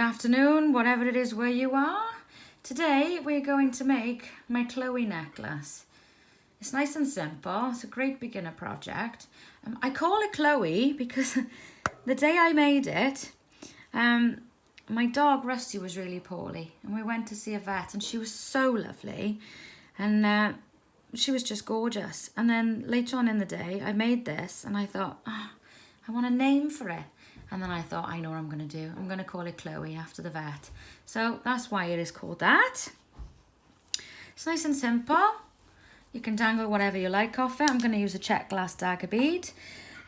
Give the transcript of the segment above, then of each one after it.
afternoon, whatever it is where you are. Today we're going to make my Chloe necklace. It's nice and simple. It's a great beginner project. I call it Chloe because the day I made it, my dog Rusty was really poorly and we went to see a vet and she was so lovely and she was just gorgeous. And then later on in the day I made this and I thought, oh, I want a name for it. And then I thought, I know what I'm going to do. I'm going to call it Chloe after the vet. So that's why it is called that. It's nice and simple. You can dangle whatever you like off it. I'm going to use a Czech glass dagger bead.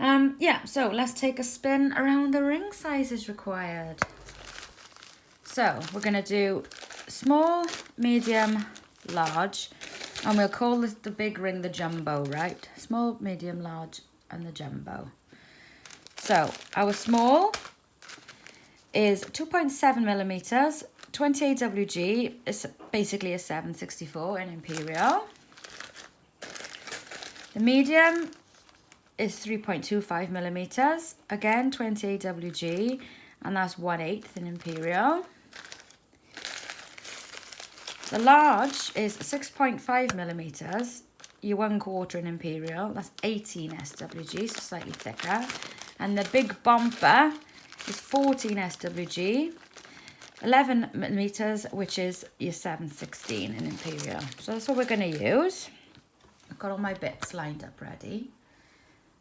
Yeah, so let's take a spin around the ring sizes required. So we're going to do small, medium, large. And we'll call the big ring the jumbo, right? Small, medium, large, and the jumbo. So our small is 2.7 millimeters, 28 WG, is basically a 764 in Imperial. The medium is 3.25 millimeters, again 28 WG, and that's 1/8 in Imperial. The large is 6.5 millimeters, your 1/4 in Imperial, that's 18 SWG, so slightly thicker. And the big bumper is 14 SWG, 11 millimeters, which is your 716 in Imperial. So that's what we're going to use. I've got all my bits lined up ready.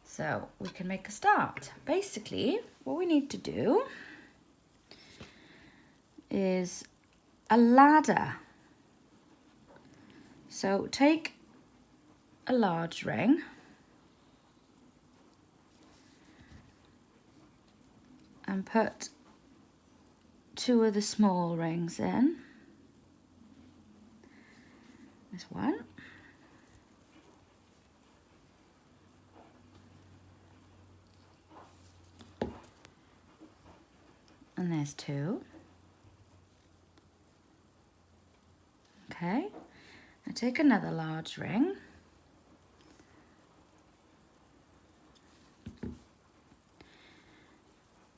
So we can make a start. Basically, what we need to do is a ladder. So take a large ring. And put 2 of the small rings in. There's 1. And there's 2. Okay, now take another large ring.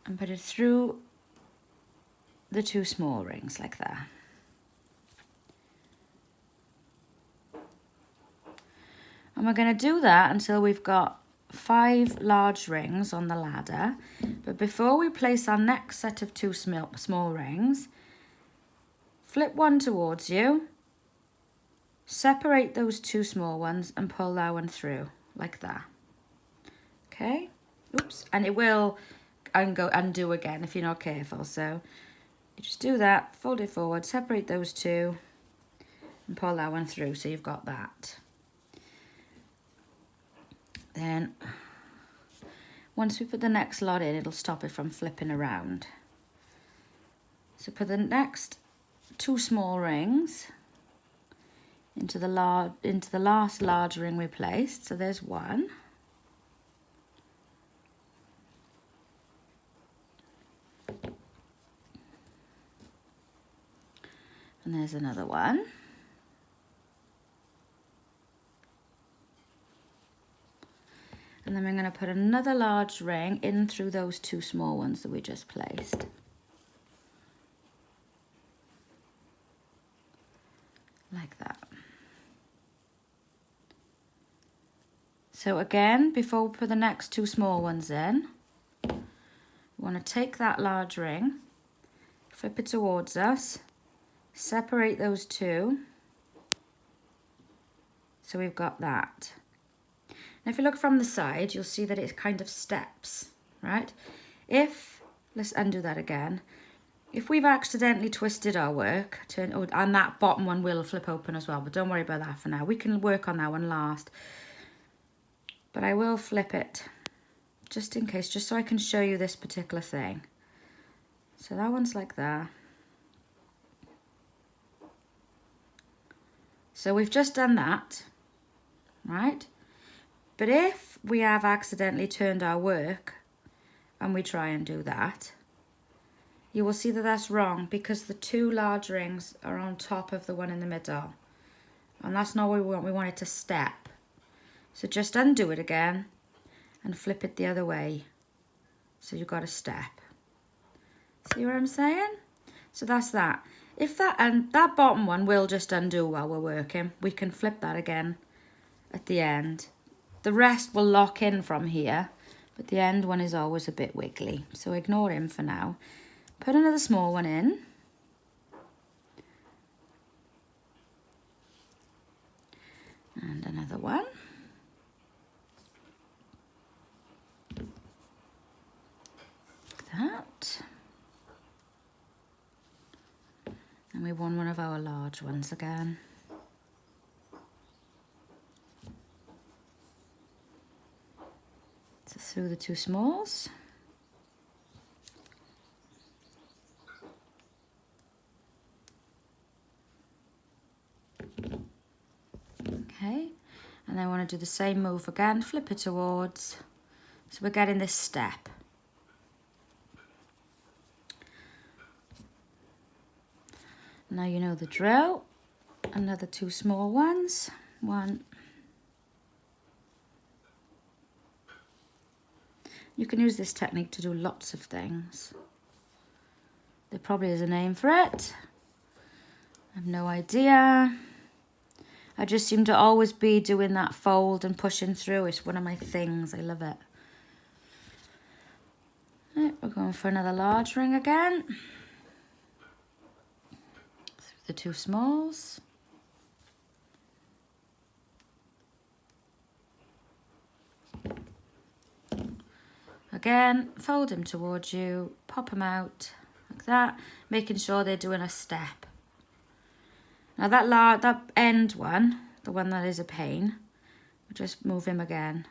And put it through the 2 small rings like that. And we're going to do that until we've got 5 large rings on the ladder. But before we place our next set of 2 small rings, flip one towards you, separate those 2 small ones and pull that one through like that. Okay? Oops. And it will undo again if you're not careful. So you just do that, fold it forward, separate those 2 and pull that one through, so you've got that. Then once we put the next lot in, it'll stop it from flipping around. So put the next 2 small rings into the last large ring we placed. So there's 1. And there's another 1. And then we're going to put another large ring in through those 2 small ones that we just placed. Like that. So again, before we put the next 2 small ones in, we want to take that large ring, flip it towards us, separate those 2, so we've got that. And if you look from the side, you'll see that it kind of steps, right? Let's undo that again. If we've accidentally twisted our work, and that bottom one will flip open as well, but don't worry about that for now. We can work on that one last. But I will flip it, just in case, just so I can show you this particular thing. So that one's like that. So we've just done that, right? But if we have accidentally turned our work and we try and do that, you will see that that's wrong because the 2 large rings are on top of the one in the middle. And that's not what we want. We want it to step. So just undo it again and flip it the other way. So you've got a step. See what I'm saying? So that's that. If that bottom one will just undo while we're working, we can flip that again at the end. The rest will lock in from here, but the end one is always a bit wiggly. So ignore him for now. Put another small one in. And another one. Like that. And we want one of our large ones again. So through the two smalls. Okay, and then I want to do the same move again, flip it towards. So we're getting this step. Now you know the drill. Another two small ones. One. You can use this technique to do lots of things. There probably is a name for it. I have no idea. I just seem to always be doing that fold and pushing through. It's one of my things. I love it. Right, we're going for another large ring again. Through the two smalls. Again, fold them towards you, pop them out like that, making sure they're doing a step. Now that end one, the one that is a pain, we'll just move him again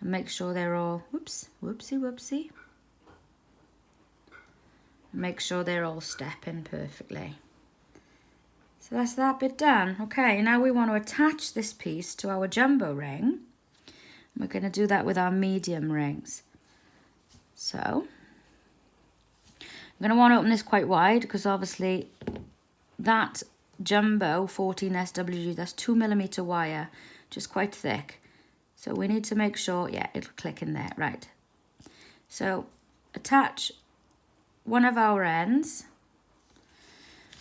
and make sure they're all, whoopsie. Make sure they're all stepping perfectly. So that's that bit done. Okay, now we want to attach this piece to our jumbo ring. We're going to do that with our medium rings. So, I'm going to want to open this quite wide because obviously that jumbo 14 SWG, that's 2mm wire, which is quite thick. So we need to make sure, yeah, it'll click in there, right. So attach one of our ends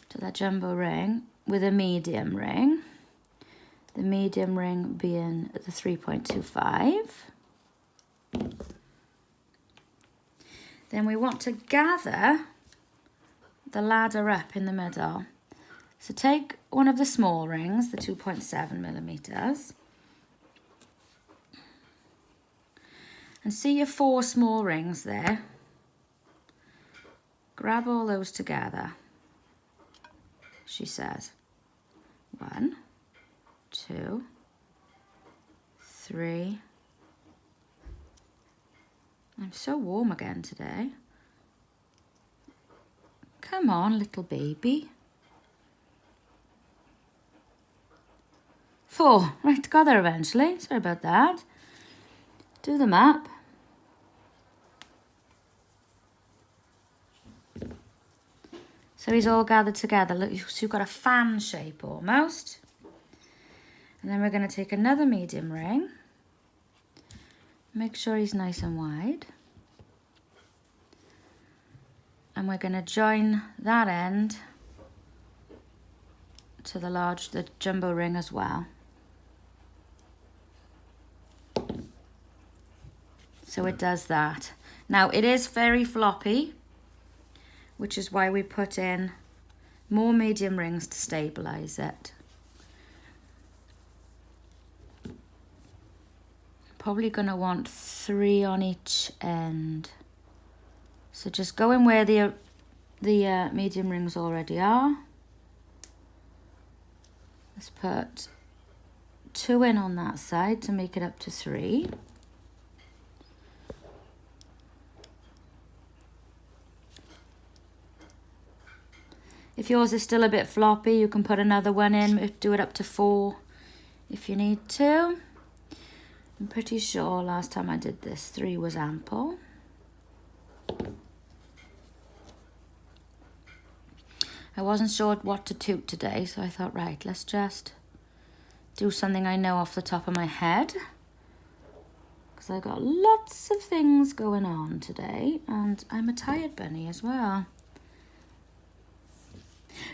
to that jumbo ring with a medium ring. The medium ring being the 3.25. Then we want to gather the ladder up in the middle. So take one of the small rings, the 2.7mm, and see your 4 small rings there. Grab all those together, she says. 1, 2, 3. I'm so warm again today. Come on, little baby. 4. Right, got there eventually. Sorry about that. Do the map. So he's all gathered together. Look, so you've got a fan shape almost. And then we're going to take another medium ring. Make sure he's nice and wide. And we're going to join that end to the jumbo ring as well. So it does that. Now it is very floppy, which is why we put in more medium rings to stabilize it. Probably going to want 3 on each end. So just go in where the medium rings already are. Let's put 2 in on that side to make it up to 3. If yours is still a bit floppy, you can put another one in, do it up to 4 if you need to. I'm pretty sure last time I did this, 3 was ample. I wasn't sure what to toot today, so I thought, right, let's just do something I know off the top of my head. Because I got lots of things going on today, and I'm a tired bunny as well.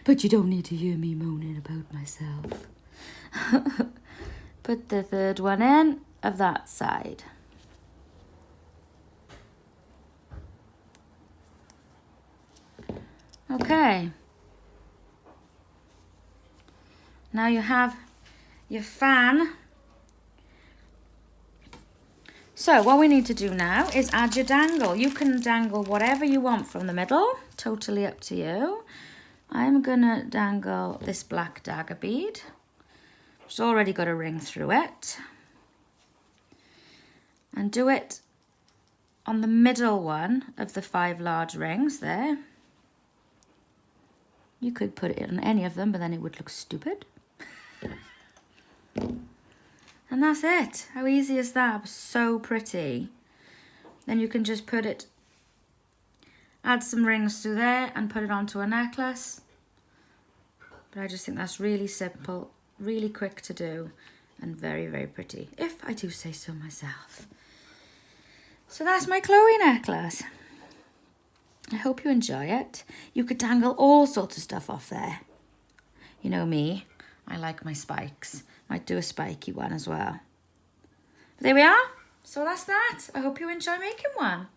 But you don't need to hear me moaning about myself. Put the third one in of that side. Okay. Now you have your fan. So what we need to do now is add your dangle. You can dangle whatever you want from the middle, totally up to you. I'm gonna dangle this black dagger bead. It's already got a ring through it. And do it on the middle one of the 5 large rings there. You could put it on any of them, but then it would look stupid. And that's it. How easy is that? So pretty. Then you can just put it, add some rings through there and put it onto a necklace. But I just think that's really simple, really quick to do, and very, very pretty, if I do say so myself. So that's my Chloe necklace. I hope you enjoy it. You could dangle all sorts of stuff off there. You know me, I like my spikes. Might do a spiky one as well. But there we are. So that's that. I hope you enjoy making one.